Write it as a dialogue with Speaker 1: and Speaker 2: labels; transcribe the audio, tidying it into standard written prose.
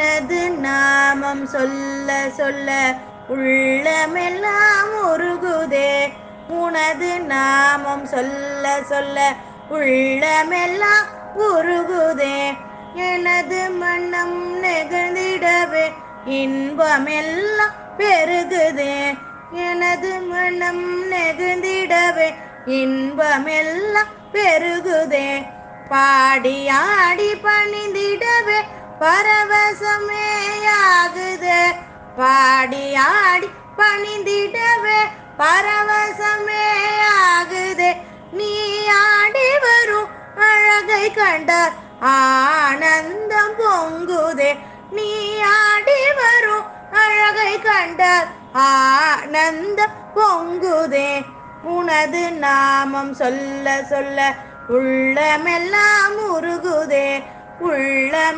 Speaker 1: உனது நாமம் சொல்ல சொல்ல உள்ளமெல்லாம் உருகுதே. உனது நாமம் சொல்ல சொல்ல உள்ளமெல்லாம் உருகுதே. எனது மனம் நெகிழ்ந்திடவே இன்பமெல்லாம் பெருகுதே. எனது மனம் நெகிழ்ந்திடவே இன்பமெல்லாம் பெருகுதே. பாடி ஆடி பணிந்திடவே பரவசமேயாகுதே. பாடி ஆடி பணிந்திடவே பரவசமேயாகுதே. நீ ஆடி வரும் அழகை கண்டால் ஆனந்தம் பொங்குதே. நீ ஆடி வரும் அழகை கண்டால் ஆனந்தம் பொங்குதே. உனது நாமம் சொல்ல சொல்ல உள்ளமெல்லாம் உருகுதே. உள்ளம்